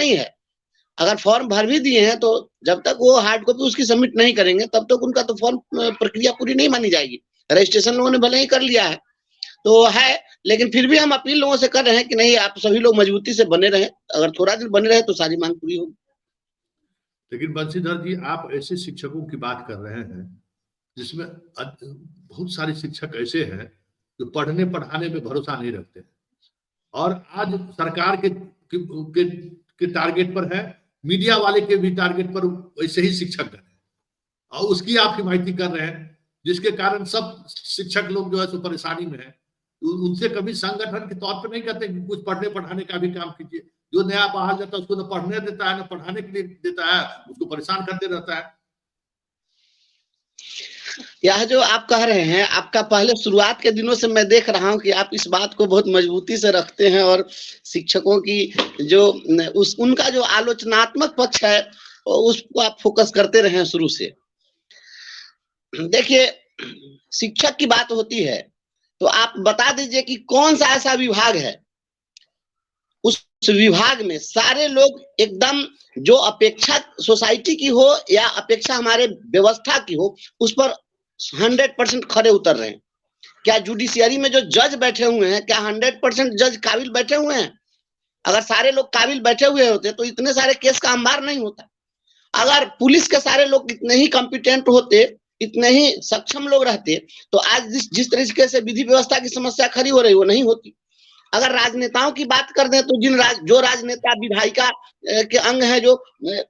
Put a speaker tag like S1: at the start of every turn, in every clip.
S1: नहीं है। अगर फॉर्म भर भी दिए हैं तो जब तक वो हार्ड कॉपी उसकी सबमिट नहीं करेंगे तब तक उनका तो फॉर्म प्रक्रिया पूरी नहीं मानी जाएगी। रजिस्ट्रेशन लोगों ने भले ही कर लिया है तो है, लेकिन फिर भी हम अपील लोगों से कर रहे हैं कि नहीं, आप सभी लोग मजबूती से बने रहें। अगर थोड़ा दिन बने रहे तो सारी मांग पूरी होगी।
S2: लेकिन बंशीधर जी, आप ऐसे शिक्षकों की बात कर रहे हैं जिसमें बहुत सारे शिक्षक ऐसे हैं जो पढ़ने पढ़ाने में भरोसा नहीं रखते और आज सरकार के टारगेट पर है, मीडिया वाले के भी टारगेट पर वैसे ही शिक्षक है और उसकी आप हिमायती कर रहे हैं, जिसके कारण सब शिक्षक लोग जो है सो परेशानी में है। उनसे कभी संगठन के तौर पर नहीं कहते कि कुछ पढ़ने पढ़ाने का भी काम कीजिए। जो नया बाहर जाता है उसको न पढ़ने देता है न पढ़ाने के लिए देता है, उसको परेशान करते रहता है।
S1: यह जो आप कह रहे हैं, आपका पहले शुरुआत के दिनों से मैं देख रहा हूं कि आप इस बात को बहुत मजबूती से रखते हैं और शिक्षकों की जो उनका जो आलोचनात्मक पक्ष है उसको आप फोकस करते रहे हैं शुरू से। देखिए, शिक्षक की बात होती है तो आप बता दीजिए कि कौन सा ऐसा विभाग है उस विभाग में सारे लोग एकदम जो अपेक्षा सोसाइटी की हो या अपेक्षा हमारे व्यवस्था की हो उस पर 100% खड़े उतर रहे हैं। क्या जुडिशियरी में जो जज बैठे हुए हैं, क्या 100% जज काबिल बैठे हुए हैं? अगर सारे लोग काबिल बैठे हुए होते तो इतने सारे केस का अंबार नहीं होता। अगर पुलिस के सारे लोग इतने ही कॉम्पिटेंट होते, इतने ही सक्षम लोग रहते तो आज जिस तरीके से विधि व्यवस्था की समस्या खड़ी हो रही वो नहीं होती। अगर राजनेताओं की बात कर दें तो जो राजनेता विधायिका के अंग है, जो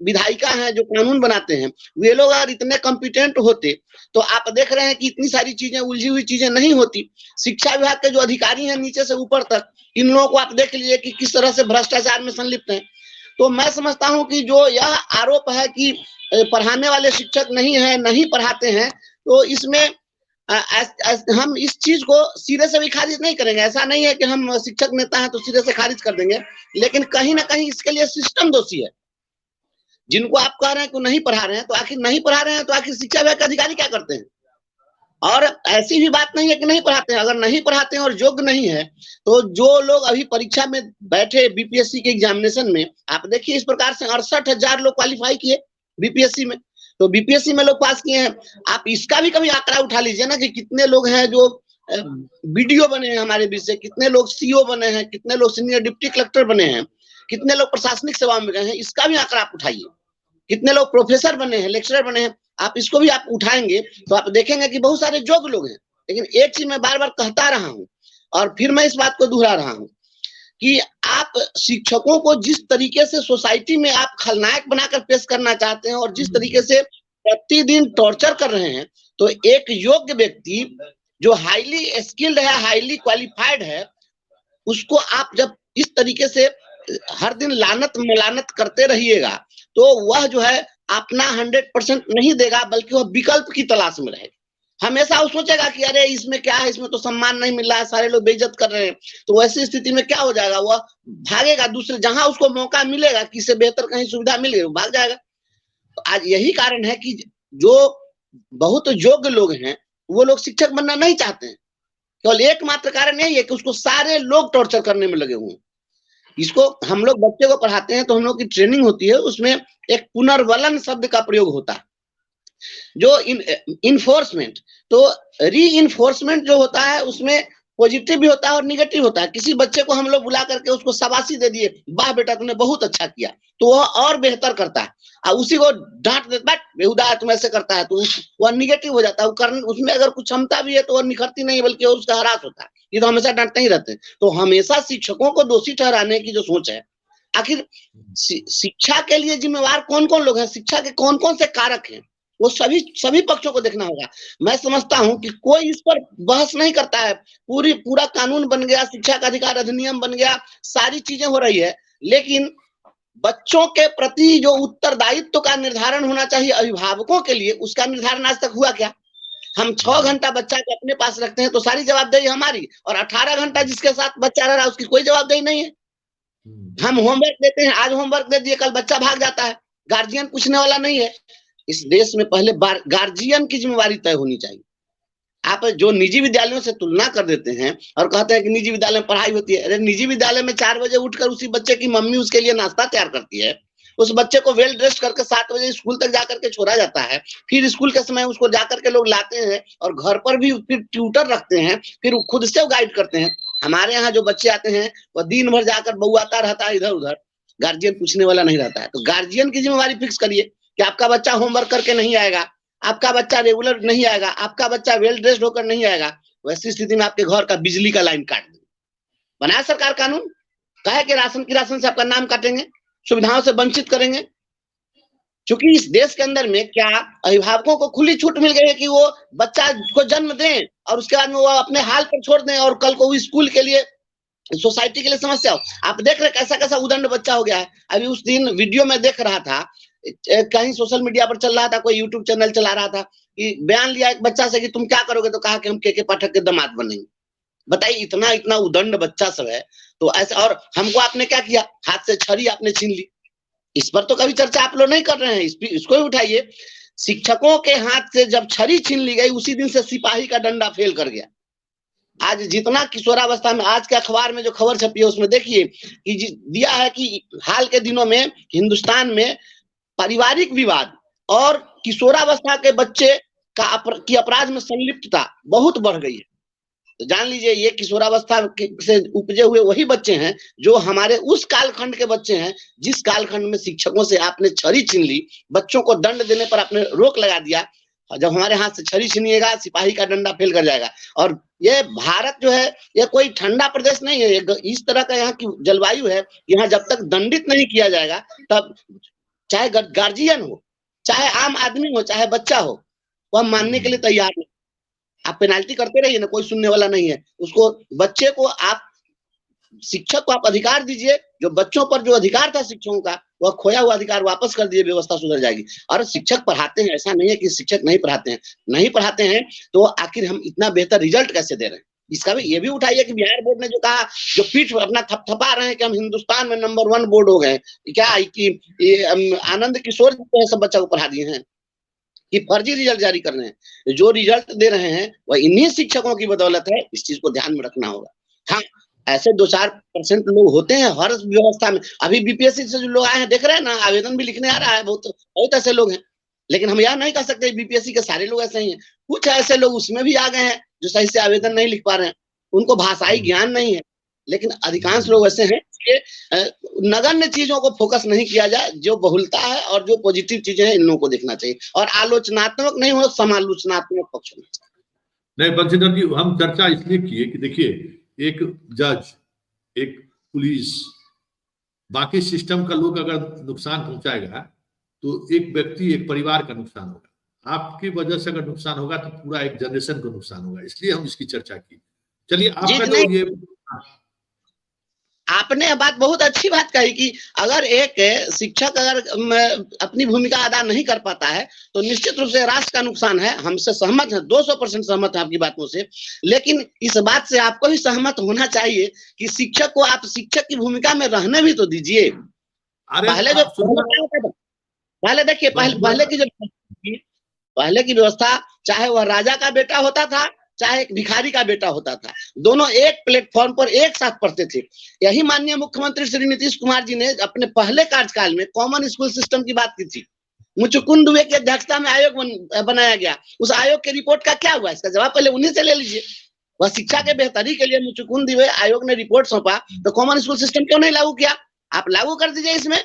S1: विधायिका हैं, जो कानून बनाते हैं, वे लोग अगर इतने कॉम्पिटेंट होते तो आप देख रहे हैं कि इतनी सारी चीजें, उलझी हुई चीजें नहीं होती। शिक्षा विभाग के जो अधिकारी हैं नीचे से ऊपर तक, इन लोगों को आप देख लीजिए कि किस तरह से भ्रष्टाचार में संलिप्त हैं। तो मैं समझता हूं कि जो यह आरोप है कि पढ़ाने वाले शिक्षक नहीं है, नहीं पढ़ाते हैं, तो इसमें हम इस चीज को सिरे से भी खारिज नहीं करेंगे। ऐसा नहीं है कि हम शिक्षक नेता हैं तो सिरे से खारिज कर देंगे, लेकिन कहीं ना कहीं इसके लिए सिस्टम दोषी है। जिनको आप कह रहे हैं कि नहीं पढ़ा रहे हैं, तो आखिर नहीं पढ़ा रहे हैं तो आखिर शिक्षा विभाग के अधिकारी क्या करते हैं? और ऐसी भी बात नहीं है कि नहीं पढ़ाते हैं। अगर नहीं पढ़ाते हैं और योग्य नहीं है तो जो लोग अभी परीक्षा में बैठे बीपीएससी के एग्जामिनेशन में, आप देखिए इस प्रकार से 68,000 लोग क्वालिफाई किए बीपीएससी में, तो बीपीएससी में लोग पास किए हैं। आप इसका भी कभी आंकड़ा उठा लीजिए ना कि कितने लोग हैं जो बीडीओ बने हैं हमारे बीच से, कितने लोग सीओ बने हैं, कितने लोग सीनियर डिप्टी कलेक्टर बने हैं, कितने लोग प्रशासनिक सेवा में गए हैं, इसका भी आंकड़ा आप उठाइए। कितने लोग प्रोफेसर बने हैं, लेक्चरर बने हैं, आप इसको भी आप उठाएंगे तो आप देखेंगे कि बहुत सारे योग्य लोग हैं। लेकिन एक चीज मैं बार बार कहता रहा हूं और फिर मैं इस बात को दोहरा रहा हूं कि आप शिक्षकों को जिस तरीके से सोसाइटी में आप खलनायक बनाकर पेश करना चाहते हैं और जिस तरीके से प्रतिदिन टॉर्चर कर रहे हैं, तो एक योग्य व्यक्ति जो हाईली स्किल्ड है, हाईली क्वालिफाइड है, उसको आप जब इस तरीके से हर दिन लानत मलानत करते रहिएगा तो वह जो है अपना 100% नहीं देगा, बल्कि वह विकल्प की तलाश में रहेगा। हमेशा वो सोचेगा कि अरे इसमें क्या है, इसमें तो सम्मान नहीं मिल रहा है, सारे लोग बेइज्जत कर रहे हैं। तो वैसी स्थिति में क्या हो जाएगा, वह भागेगा दूसरे, जहां उसको मौका मिलेगा कि इससे बेहतर कहीं सुविधा मिल गई, वो भाग जाएगा। तो आज यही कारण है कि जो बहुत योग्य लोग हैं वो लोग शिक्षक बनना नहीं चाहते हैं। केवल एकमात्र कारण यही है कि उसको सारे लोग टॉर्चर करने में लगे हुए हैं। इसको हम लोग बच्चे को पढ़ाते हैं तो हम लोग की ट्रेनिंग होती है, उसमें एक पुनर्वलन शब्द का प्रयोग होता है, जो इन्फोर्समेंट। तो री इन्फोर्समेंट जो होता है उसमें पॉजिटिव भी होता है और निगेटिव होता है। किसी बच्चे को हम लोग बुला करके उसको शाबाशी दे दिए, वाह बेटा तुमने बहुत अच्छा किया, तो वह और बेहतर करता है। और उसी को डांट देता है, बेहुदा तुम ऐसे करता है, तो वह निगेटिव हो जाता है। उसमें अगर कुछ क्षमता भी है तो वह निखरती नहीं, बल्कि उसका ह्रास होता है। ये तो हमेशा डांटते ही रहते हैं। तो हमेशा शिक्षकों को दोषी ठहराने की जो सोच है, आखिर शिक्षा के लिए जिम्मेवार कौन कौन लोग हैं, शिक्षा के कौन कौन से कारक हैं, वो सभी पक्षों को देखना होगा। मैं समझता हूं कि कोई इस पर बहस नहीं करता है। पूरा कानून बन गया, शिक्षा का अधिकार अधिनियम बन गया, सारी चीजें हो रही है, लेकिन बच्चों के प्रति जो उत्तरदायित्व का निर्धारण होना चाहिए अभिभावकों के लिए, उसका निर्धारण आज तक हुआ क्या? हम 6 घंटा बच्चा को अपने पास रखते हैं तो सारी जवाबदेही हमारी, और 18 घंटा जिसके साथ बच्चा रह रहा है उसकी कोई जवाबदेही नहीं है। हम होमवर्क देते हैं, आज होमवर्क दे दिए, कल बच्चा भाग जाता है, गार्जियन पूछने वाला नहीं है। इस देश में पहले गार्जियन की जिम्मेवारी तय होनी चाहिए। आप जो निजी विद्यालयों से तुलना कर देते हैं और कहते हैं कि निजी विद्यालय में पढ़ाई होती है। अरे निजी विद्यालय में 4 बजे उठकर उसी बच्चे की मम्मी उसके लिए नाश्ता तैयार करती है। उस बच्चे को वेल ड्रेस्ड करके 7 बजे स्कूल तक जाकर के छोड़ा जाता है। फिर स्कूल के समय उसको जाकर के लोग लाते हैं और घर पर भी फिर ट्यूटर रखते हैं, फिर खुद से गाइड करते हैं। हमारे यहाँ जो बच्चे आते हैं वह दिन भर जाकर बौआता रहता है इधर-उधर, गार्जियन पूछने वाला नहीं रहता है। तो गार्जियन की जिम्मेवारी फिक्स करिए कि आपका बच्चा होमवर्क करके नहीं आएगा, आपका बच्चा रेगुलर नहीं आएगा, आपका बच्चा वेल ड्रेस्ड होकर नहीं आएगा। वैसी स्थिति में आपके घर का बिजली का लाइन काट देंगे। बनाया सरकार कानून, कहे कि राशन की राशन से आपका नाम काटेंगे, सुविधाओं से वंचित करेंगे। क्योंकि इस देश के अंदर में क्या अभिभावकों को खुली छूट मिल गई है कि वो बच्चा को जन्म दें और उसके बाद में वो अपने हाल पर छोड़ दें और कल को वो स्कूल के लिए, सोसाइटी के लिए समस्या हो। आप देख रहे कैसा कैसा उदंड बच्चा हो गया है। अभी उस दिन वीडियो में देख रहा था, कहीं सोशल मीडिया पर चल रहा था, कोई यूट्यूब चैनल चला रहा था कि बयान लिया एक बच्चा से कि तुम क्या करोगे, तो कहा कि हम के पाठक के दामाद बनेंगे। बताइए, इतना इतना उदंड बच्चा सब है। तो ऐसा, और हमको आपने क्या किया, हाथ से छड़ी आपने छीन ली। इस पर तो कभी चर्चा आप लोग नहीं कर रहे हैं, इसको ही उठाइए। शिक्षकों के हाथ से जब छड़ी छीन ली गई, उसी दिन से सिपाही का डंडा फेल कर गया। आज जितना किशोरावस्था में, आज के अखबार में जो खबर छपी है उसमें देखिए कि दिया है कि हाल के दिनों में हिंदुस्तान में पारिवारिक विवाद और किशोरावस्था के बच्चे की अपराध में संलिप्तता बहुत बढ़ गई है। तो जान लीजिए, ये किशोरावस्था से उपजे हुए वही बच्चे हैं जो हमारे उस कालखंड के बच्चे हैं जिस कालखंड में शिक्षकों से आपने छड़ी छीन ली, बच्चों को दंड देने पर आपने रोक लगा दिया। जब हमारे हाथ से छड़ी छीनिएगा, सिपाही का डंडा फेल कर जाएगा। और ये भारत जो है, ये कोई ठंडा प्रदेश नहीं है। इस तरह का यहाँ की जलवायु है। यहाँ जब तक दंडित नहीं किया जाएगा, तब चाहे गार्जियन हो, चाहे आम आदमी हो, चाहे बच्चा हो, वह मानने के लिए तैयार नहीं। आप पेनाल्टी करते रहिए ना, कोई सुनने वाला नहीं है। उसको, बच्चे को आप, शिक्षक को आप अधिकार दीजिए। जो बच्चों पर जो अधिकार था शिक्षकों का, वह खोया हुआ अधिकार वापस कर दिए, व्यवस्था सुधर जाएगी। और शिक्षक पढ़ाते हैं, ऐसा नहीं है कि शिक्षक नहीं पढ़ाते हैं। नहीं पढ़ाते हैं तो आखिर हम इतना बेहतर रिजल्ट कैसे दे रहे हैं, इसका भी ये भी उठाइए कि बिहार बोर्ड ने जो कहा, जो पीठ अपना थपथपा रहे हैं कि हम हिंदुस्तान में नंबर 1 बोर्ड हो गए, क्या कि आनंद किशोर सब बच्चा को पढ़ा दिए हैं कि फर्जी रिजल्ट जारी कर रहे हैं। जो रिजल्ट दे रहे हैं वह इन्हीं शिक्षकों की बदौलत है। इस चीज को ध्यान में रखना होगा। हाँ, ऐसे 2-4% लोग होते हैं हर व्यवस्था में। अभी बीपीएससी से जो लोग आए हैं, देख रहे हैं ना, आवेदन भी लिखने आ रहा है, बहुत ऐसे लोग हैं। लेकिन हम यह नहीं कह सकते बीपीएससी के सारे लोग ऐसे ही हैं। कुछ ऐसे लोग उसमें भी आ गए हैं जो सही से आवेदन नहीं लिख पा रहे हैं, उनको भाषाई ज्ञान नहीं है। लेकिन अधिकांश लोग ऐसे हैं कि नगण्य चीजों को फोकस नहीं किया जाए। जो बहुलता है और जो पॉजिटिव चीजें हैं, इन लोगों को देखना चाहिए। और आलोचनात्मक नहीं हो, समालोचनात्मक पक्ष होना चाहिए।
S2: नहीं बंशीधर जी, हम चर्चा इसलिए किए कि देखिए, एक जज, एक पुलिस, बाकी सिस्टम का लोग अगर नुकसान पहुंचाएगा तो एक व्यक्ति, एक परिवार का नुकसान होगा। आपकी वजह से अगर नुकसान होगा तो पूरा एक जनरेशन को नुकसान होगा। इसलिए हम इसकी चर्चा की। चलिए, आपका जो ये,
S1: आपने बात बहुत अच्छी बात कही कि अगर एक शिक्षक अगर अपनी भूमिका अदा नहीं कर पाता है तो निश्चित रूप से राष्ट्र का नुकसान है। हमसे सहमत है, 200% सहमत है आपकी बातों से। लेकिन इस बात से आपको भी सहमत होना चाहिए कि शिक्षक को आप शिक्षक की भूमिका में रहने भी तो दीजिए। पहले जो पहले देखिए, पहले की व्यवस्था, चाहे वह राजा का बेटा होता था, चाहे एक भिखारी का बेटा होता था, दोनों एक प्लेटफॉर्म पर एक साथ पढ़ते थे। यही माननीय मुख्यमंत्री श्री नीतीश कुमार जी ने अपने पहले कार्यकाल में कॉमन स्कूल सिस्टम की बात की थी। मुचुकुंद दुबे की अध्यक्षता में आयोग बनाया गया। उस आयोग के रिपोर्ट का क्या हुआ, इसका जवाब पहले उन्हीं से ले लीजिए। वह शिक्षा के बेहतरी के लिए मुचुकुंद दुबे आयोग ने रिपोर्ट सौंपा, तो कॉमन स्कूल सिस्टम क्यों नहीं लागू किया? आप लागू कर दीजिए इसमें।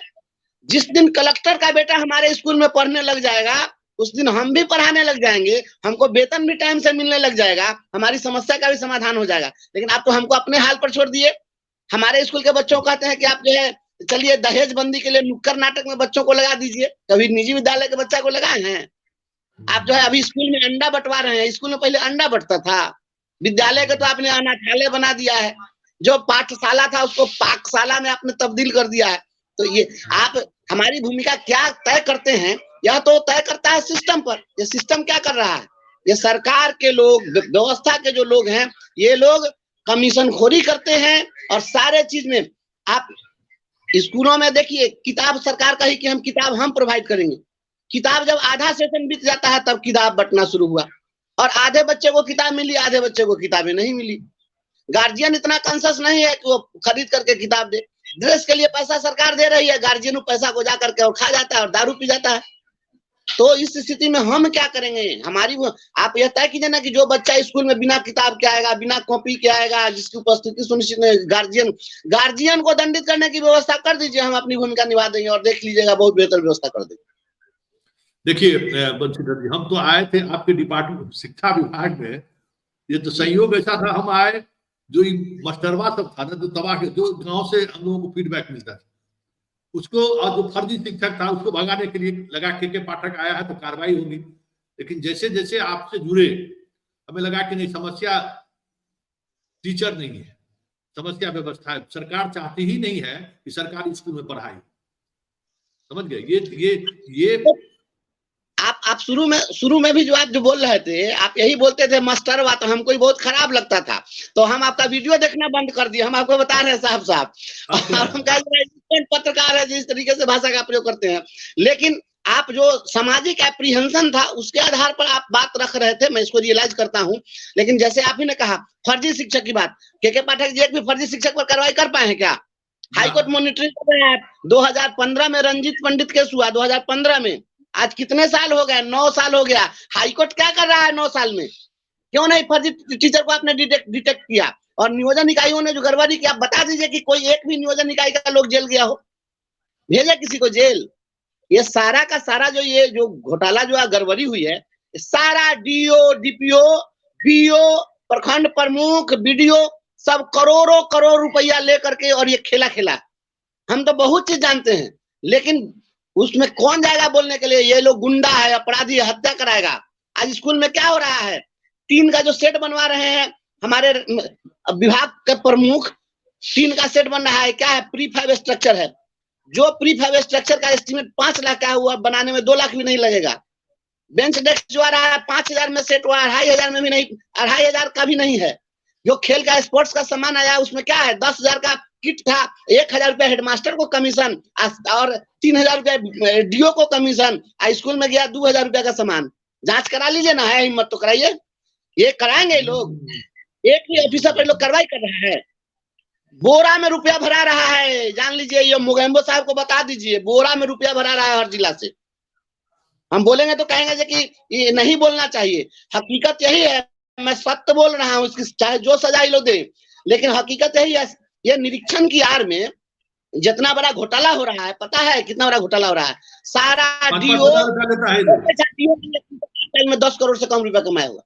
S1: जिस दिन कलेक्टर का बेटा हमारे स्कूल में पढ़ने लग जाएगा, उस दिन हम भी पढ़ाने लग जाएंगे, हमको वेतन भी टाइम से मिलने लग जाएगा, हमारी समस्या का भी समाधान हो जाएगा। लेकिन आप तो हमको अपने हाल पर छोड़ दिए। हमारे स्कूल के बच्चों को कहते हैं कि आप जो है, चलिए दहेज बंदी के लिए नुक्कड़ नाटक में बच्चों को लगा दीजिए। कभी निजी विद्यालय के बच्चा को लगाए हैं? आप जो है अभी स्कूल में अंडा बंटवा रहे हैं। स्कूल में पहले अंडा बंटता था, विद्यालय का तो आपने अनाथालय बना दिया है। जो पाठशाला था उसको पाकशाला में आपने तब्दील कर दिया है। तो ये आप हमारी भूमिका क्या तय करते हैं, यह तो तय करता है सिस्टम पर। ये सिस्टम क्या कर रहा है? ये सरकार के लोग, व्यवस्था के जो लोग हैं, ये लोग कमीशन खोरी करते हैं। और सारे चीज में आप स्कूलों में देखिए, किताब सरकार कही कि हम किताब हम प्रोवाइड करेंगे। किताब जब आधा सेशन बीत जाता है तब किताब बंटना शुरू हुआ। और आधे बच्चे को किताब मिली, आधे बच्चे को किताबें नहीं मिली। गार्जियन इतना कॉन्शियस नहीं है कि वो खरीद करके किताब दे। ड्रेस के लिए पैसा सरकार दे रही है, गार्जियन पैसा को जा करके और खा जाता है और दारू पी जाता है। तो इस स्थिति में हम क्या करेंगे? हमारी आप यह तय कीजिए ना कि जो बच्चा स्कूल में बिना किताब के आएगा, बिना कॉपी के आएगा, जिसकी उपस्थिति सुनिश्चित नहीं, गार्जियन को दंडित करने की व्यवस्था कर दीजिए। हम अपनी भूमिका निभा देंगे और देख लीजिएगा, बहुत बेहतर व्यवस्था कर देंगे।
S2: देखिए बंशीधर जी, हम तो आए थे आपके डिपार्टमेंट शिक्षा विभाग में, ये तो संयोग ऐसा था, हम आए जो मास्टरवा सब था ना, जो तबाह के, जो गांव से हम लोगों को फीडबैक मिलता था उसको, और जो फर्जी शिक्षक था उसको भगाने के लिए लगा के पाठक आया है तो कार्रवाई होगी। लेकिन जैसे जैसे आपसे जुड़े हमें लगा कि नहीं, समस्या टीचर नहीं है, समस्या व्यवस्था है। सरकार चाहती ही नहीं है कि सरकारी स्कूल में पढ़ाई, समझ गए? ये
S1: आप शुरू में भी जो आप जो बोल रहे थे, आप यही बोलते थे मास्टरवा, तो हमको बहुत खराब लगता था, तो हम आपका वीडियो देखना बंद कर दिए। हम आपको बता रहे हैं साफ साफ, हम कह रहे हैं पत्रकार है जिस तरीके से भाषा का प्रयोग करते हैं। लेकिन आप जो सामाजिक एप्रीहेंशन था उसके आधार पर आप बात रख रहे थे, मैं इसको रियलाइज करता हूं। लेकिन जैसे आप ही ने कहा फर्जी शिक्षक की बात, के पाठक जी एक भी फर्जी शिक्षक पर कार्रवाई कर पाए हैं क्या? हाईकोर्ट मॉनिटरिंग कर रहे हैं। 2015 में रंजीत पंडित केस हुआ, 2015 में। आज कितने साल हो गए? 9 साल हो गया। हाईकोर्ट क्या कर रहा है 9 साल में? क्यों नहीं फर्जी टीचर को आपने डिटेक्ट किया? और नियोजन इकाइयों ने जो गड़बड़ी की, आप बता दीजिए कि कोई एक भी नियोजन इकाई का लोग जेल गया हो, भेजा किसी को जेल? ये सारा का सारा ये जो घोटाला जो गड़बड़ी हुई है, सारा डीओ, डीपीओ, बीओ, प्रखंड प्रमुख, बीडीओ सब करोड़ों करोड़ रुपया लेकर के और ये खेला। हम तो बहुत चीज जानते हैं, लेकिन उसमें कौन जाएगा बोलने के लिए? ये लोग गुंडा है, अपराधी है, हत्या कराएगा। आज स्कूल में क्या हो रहा है? 3 का जो सेट बनवा रहे हैं हमारे विभाग के प्रमुख, 3 का सेट बन रहा है। क्या है? प्री फाइव स्ट्रक्चर है। जो प्री फाइव स्ट्रक्चर का एस्टिमेट 5 लाख का हुआ, बनाने में 2 लाख भी नहीं लगेगा। बेंच डेस्क जो आ रहा है 5000 में सेट हुआ, 2500 में भी नहीं, 2500 का भी नहीं है। जो खेल का स्पोर्ट्स का सामान आया उसमें क्या है? 10,000 का किट था, 1000 रुपया हेडमास्टर को कमीशन और 3000 रुपया डीओ को कमीशन। स्कूल में गया 2000 रुपया का सामान। जांच करा लीजिए ना, है हिम्मत तो कराइए। ये कराएंगे लोग? एक भी ऑफिसर पर लोग कार्रवाई कर रहा है। बोरा में रुपया भरा रहा है, जान लीजिए। ये मोगेम्बो साहब को बता दीजिए, बोरा में रुपया भरा रहा है हर जिला से। हम बोलेंगे तो कहेंगे कि ये नहीं बोलना चाहिए। हकीकत यही है, मैं सत्य बोल रहा हूँ, इसकी चाहे जो सजा लो दे, लेकिन हकीकत यही है। ये निरीक्षण की आड़ में जितना बड़ा घोटाला हो रहा है, पता है कितना बड़ा घोटाला हो रहा है? सारा डीओ में 10 करोड़ से कम रुपया कमाया हुआ।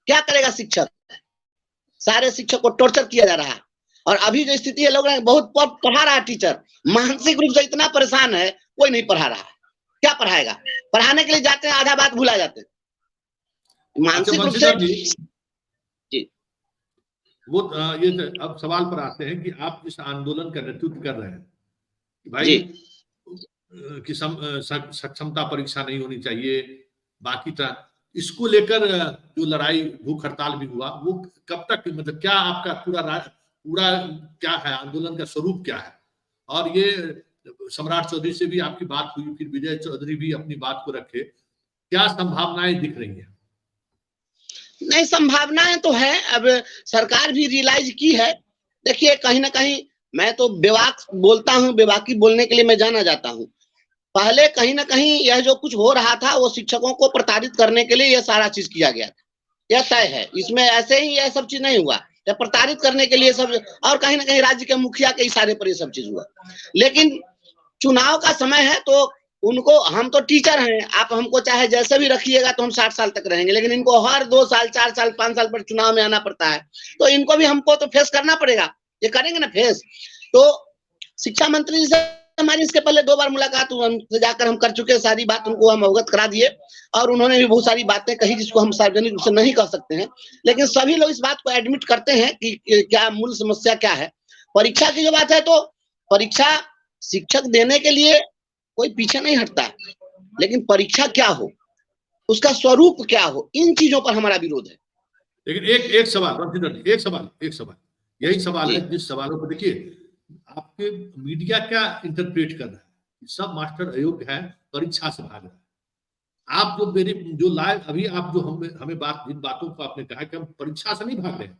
S1: क्या करेगा शिक्षक? सारे शिक्षक को टॉर्चर किया जा रहा है। और अभी जो स्थिति है, लोग बहुत पढ़ा रहा है टीचर, मानसिक रूप से इतना परेशान है, कोई नहीं पढ़ा रहा है। क्या पढ़ाएगा? पढ़ाने के लिए जाते हैं, आधा बात भुला जाते हैं मानसिक रूप से। जी,
S2: वो ये अब सवाल पर आते हैं कि आप जिस आंदोलन का नेतृत्व कर रहे हैं भाई, कि सक्षमता परीक्षा नहीं होनी चाहिए, बाकी तरह इसको लेकर जो लड़ाई, भूख हड़ताल भी हुआ, वो कब तक, मतलब क्या आपका पूरा क्या है, आंदोलन का स्वरूप क्या है? और ये सम्राट चौधरी से भी आपकी बात हुई, फिर विजय चौधरी भी अपनी बात को रखे, क्या संभावनाएं दिख रही हैं?
S1: नहीं, संभावनाएं तो है। अब सरकार भी रियलाइज की है। देखिए, कहीं ना कहीं मैं तो बेबाक बोलता हूँ, बेबाकी बोलने के लिए मैं जाना जाता हूँ। पहले कहीं ना कहीं यह जो कुछ हो रहा था, वो शिक्षकों को प्रताड़ित करने के लिए यह सारा चीज किया गया था, यह तय है। इसमें ऐसे ही यह सब चीज नहीं हुआ, यह प्रताड़ित करने के लिए सब, और कहीं ना कहीं राज्य के मुखिया के इशारे पर यह सब चीज हुआ। लेकिन चुनाव का समय है, तो उनको, हम तो टीचर हैं, आप हमको चाहे जैसे भी रखिएगा तो हम 60 साल तक रहेंगे, लेकिन इनको हर 2 साल, 4 साल, 5 साल पर चुनाव में आना पड़ता है। तो इनको भी हमको तो फेस करना पड़ेगा। ये करेंगे ना फेस। तो शिक्षा मंत्री से हमारी इसके पहले 2 बार मुलाकात हुई, उनसे जाकर हम कर चुके, सारी बात उनको हम अवगत करा दिए, और उन्होंने भी बहुत सारी बातें कही जिसको हम सार्वजनिक रूप से नहीं कह सकते हैं। लेकिन सभी लोग इस बात को एडमिट करते हैं कि क्या मूल समस्या क्या है। परीक्षा की जो बात है, तो परीक्षा शिक्षक देने के लिए कोई पीछे नहीं हटता है, लेकिन परीक्षा क्या हो, उसका स्वरूप क्या हो, इन चीजों पर हमारा विरोध है।
S2: लेकिन एक सवाल, एक सवाल यही सवाल है, जिस सवालों पर देखिए आपके मीडिया क्या इंटरप्रेट कर रहा है? सब मास्टर अयोग्य है, परीक्षा से भाग रहा है। आप जो मेरी जो लाइव अभी आप जो हमें जिन बातों को आपने कहा कि हम परीक्षा से नहीं भाग रहे हैं,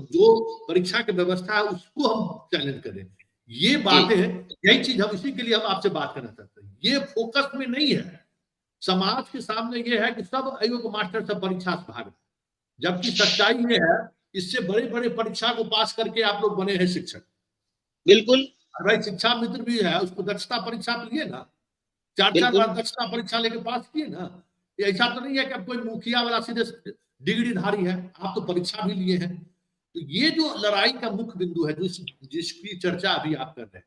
S2: जो परीक्षा की व्यवस्था है उसको हम चैलेंज करें, ये बातें यही चीज हम इसी के लिए हम आपसे बात करना चाहते हैं। ये फोकस में नहीं है, समाज के सामने ये है कि सब अयोग्य मास्टर सब परीक्षा से भाग रहे, जबकि सच्चाई ये है इससे बड़े बड़े परीक्षा को पास करके आप लोग बने हैं शिक्षक।
S1: बिल्कुल
S2: भाई शिक्षा मित्र भी है, उसको दक्षता परीक्षा पे लिए ना, 4 बार दक्षता परीक्षा लेके पास किए ना। ऐसा तो नहीं है कि अब कोई मुखिया वाला सीधे डिग्रीधारी है, आप तो परीक्षा भी लिए हैं। तो ये जो लड़ाई का मुख्य बिंदु है जिसकी चर्चा अभी आप कर रहे हैं,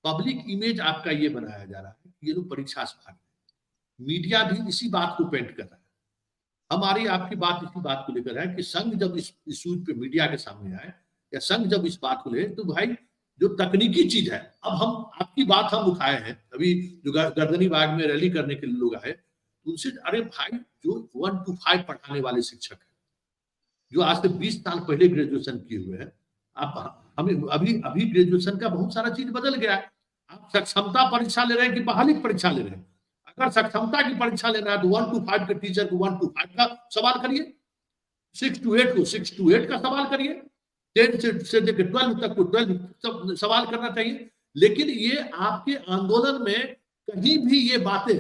S2: पब्लिक इमेज आपका ये बनाया जा रहा है, ये लोग परीक्षा से भाग रहे हैं। मीडिया भी इसी बात को पेंट कर रहा है। हमारी आपकी बात इसी बात को लेकर है कि संघ जब इस इशू पे मीडिया के सामने आए या संघ जब इस बात को ले, तो भाई जो तकनीकी चीज है, अब हम आपकी बात हम उठाए हैं, अभी जो गर्दनी बाग में रैली करने के लिए लोग आए, उनसे अरे भाई जो 1 to 5 पढ़ाने वाले शिक्षक है, जो आज से 20 साल पहले ग्रेजुएशन किए हुए हैं, आप हमें अभी ग्रेजुएशन का बहुत सारा चीज बदल गया है। आप सक्षमता परीक्षा ले रहे हैं कि बहाली परीक्षा ले रहे हैं? अगर सक्षमता की परीक्षा लेना है तो 1 to 5 के टीचर को 1 to 5 का सवाल करिए, 6 to 8 को 6 to 8 का सवाल करिए, 10 से लेकर 12 तक को 12 सवाल करना चाहिए। लेकिन ये आपके आंदोलन में कहीं भी ये बातें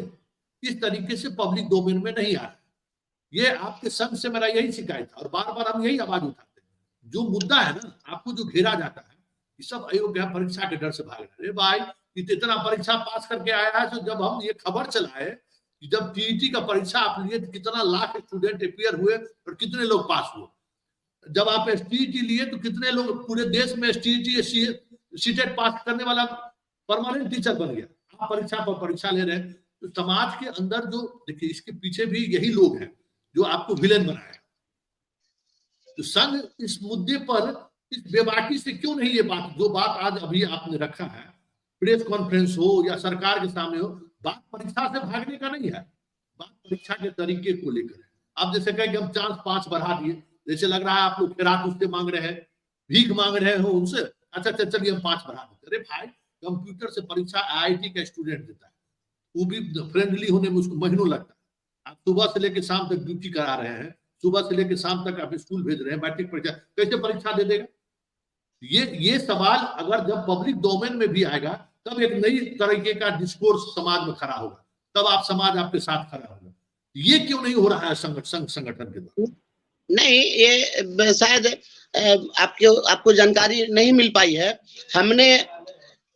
S2: इस तरीके से पब्लिक डोमेन में नहीं आ रही। ये आपके संघ से मेरा यही शिकायत है और बार बार हम यही आवाज उठाते हैं। जो मुद्दा है ना, आपको जो घेरा जाता है कि सब अयोग्य परीक्षा के डर से भाग रहे हैं। भाई इतना परीक्षा पास करके आया है, तो जब हम ये खबर चलाए कि जब टीईटी का परीक्षा आप लिए तो कितना लाख स्टूडेंट अपियर हुए और कितने लोग पास हुए, जब आप एसटीईटी लिए तो कितने लोग पूरे देश में एसटीईटी सीटेट पास करने वाला परमानेंट टीचर बन गया। आप परीक्षा पर परीक्षा ले रहे हैं, तो समाज के अंदर जो देखिए इसके पीछे भी यही लोग हैं जो आपको विलेन बनाया। तो संघ इस मुद्दे पर इस बेबाकी से क्यों नहीं, ये बात जो बात आज अभी आपने रखा है, प्रेस कॉन्फ्रेंस हो या सरकार के सामने हो, बात परीक्षा से भागने का नहीं है, बात परीक्षा के तरीके को लेकर है। आप जैसे कहें कि हम चांस 5 बढ़ा दिए, जैसे लग रहा है आप लोग खैरात उससे मांग रहे हैं, भीख मांग रहे हो उनसे, अच्छा चलिए हम 5 बढ़ा देते। अरे भाई कंप्यूटर से परीक्षा आईआईटी का स्टूडेंट देता है, वो भी फ्रेंडली होने में उसको महीनों लगता है। आप सुबह से लेकर शाम तक ड्यूटी करा रहे हैं, सुबह से लेकर शाम तक आप स्कूल भेज रहे हैं, मैट्रिक परीक्षा कैसे परीक्षा दे देगा? ये सवाल अगर जब पब्लिक डोमेन में भी आएगा तब एक नई तरीके का डिस्कोर्स समाज में खड़ा होगा, तब आप समाज आपके साथ खड़ा होगा। ये क्यों नहीं हो रहा है संगठन के द्वारा?
S1: नहीं, ये शायद आपको जानकारी नहीं मिल पाई है। हमने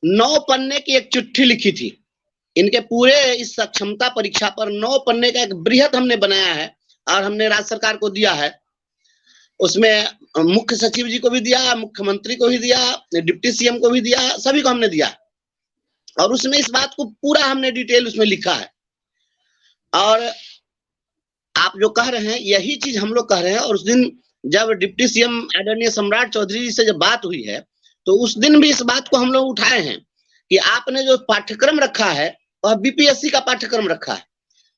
S1: 9 पन्ने की एक चिट्ठी लिखी थी इनके पूरे इस सक्षमता परीक्षा पर। 9 पन्ने का एक बृहद हमने बनाया है और हमने राज्य सरकार को दिया है। उसमें मुख्य सचिव जी को भी दिया, मुख्यमंत्री को भी दिया, डिप्टी सीएम को भी दिया, सभी को हमने दिया। और उसमें इस बात को पूरा हमने डिटेल उसमें लिखा है। और आप जो कह रहे हैं यही चीज हम लोग कह रहे हैं। और उस दिन जब डिप्टी सीएम आदरणीय सम्राट चौधरी जी से जब बात हुई है, तो उस दिन भी इस बात को हम लोग उठाए हैं कि आपने जो पाठ्यक्रम रखा है वह बीपीएससी का पाठ्यक्रम रखा है।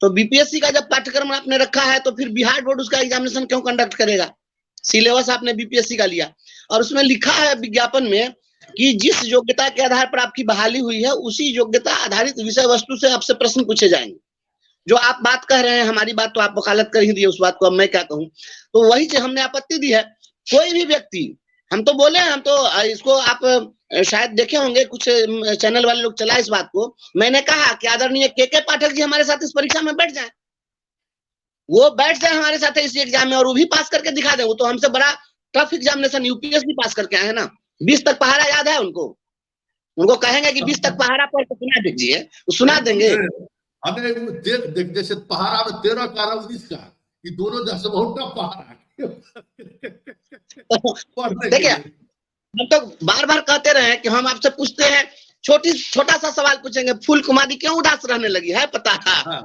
S1: तो बीपीएससी का जब पाठ्यक्रम आपने रखा है तो फिर बिहार बोर्ड उसका एग्जामिनेशन क्यों कंडक्ट करेगा? सिलेबस आपने बीपीएससी का लिया और उसमें लिखा है विज्ञापन में कि जिस योग्यता के आधार पर आपकी बहाली हुई है उसी योग्यता आधारित विषय वस्तु से आपसे प्रश्न पूछे जाएंगे। जो आप बात कह रहे हैं, हमारी बात तो आप वकालत कर ही दिए, उस बात को अब मैं क्या कहूं। तो वही से हमने आपत्ति दी है। कोई भी व्यक्ति, हम तो बोले, हम तो इसको आप शायद देखे होंगे, कुछ चैनल वाले लोग चला इस बात को। मैंने कहा कि आदरणीय के पाठक जी हमारे साथ इस परीक्षा में बैठ जाए, वो बैठ जाए हमारे साथ इस एग्जाम में और वो भी पास करके दिखा दे। वो तो हमसे बड़ा टफ एग्जामिनेशन यूपीएससी पास करके आए हैं ना। 20 तक पहाड़ा याद है उनको? उनको कहेंगे कि 20 तक पहाड़ा पढ़ के सुना दीजिए, वो सुना देंगे।
S2: जैसे पहाड़ा में 13 का 19 का, ये दोनों जैसे बहुत टफ पहाड़ा।
S1: देखिए हम तो बार बार कहते रहे कि हम आपसे पूछते हैं, छोटा सा सवाल पूछेंगे, फूल कुमारी क्यों उदास रहने लगी है पता है?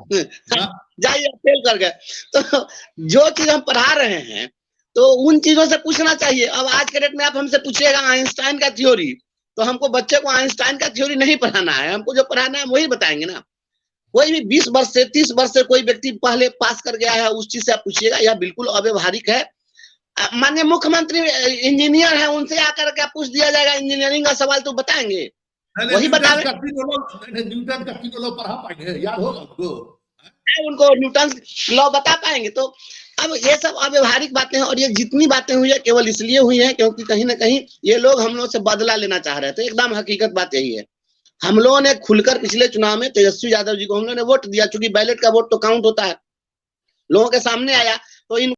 S1: जाइए फेल कर गए। तो जो चीज हम पढ़ा रहे हैं तो उन चीजों से पूछना चाहिए। अब आज के डेट में आप हमसे पूछिएगा आइंस्टाइन का थ्योरी, तो हमको बच्चे को आइंस्टाइन का थ्योरी नहीं पढ़ाना है, हमको जो पढ़ाना है वही बताएंगे ना। कोई भी 20 वर्ष से 30 वर्ष से कोई व्यक्ति पहले पास कर गया है, उस चीज से आप पूछिएगा, यह बिल्कुल अव्यवहारिक है। माननीय मुख्यमंत्री इंजीनियर है, उनसे आकर के पूछ दिया जाएगा इंजीनियरिंग का सवाल तो बताएंगे, वही बतावे।
S2: न्यूटन का तीनों लोग पढ़ा पाएंगे, याद होगा आपको?
S1: उनको न्यूटन लॉ बता पाएंगे? तो अब ये सब अव्यवहारिक बातें हैं, और ये जितनी बातें हुई है केवल इसलिए हुई है क्योंकि कहीं ना कहीं ये लोग हम लोग से बदला लेना चाह रहे थे। एकदम हकीकत बात यही है। हम लोगों ने खुलकर पिछले चुनाव में तेजस्वी यादव जी को हम लोगों ने वोट दिया, चूंकि बैलेट का वोट तो काउंट होता है, लोगों के सामने आया, तो इन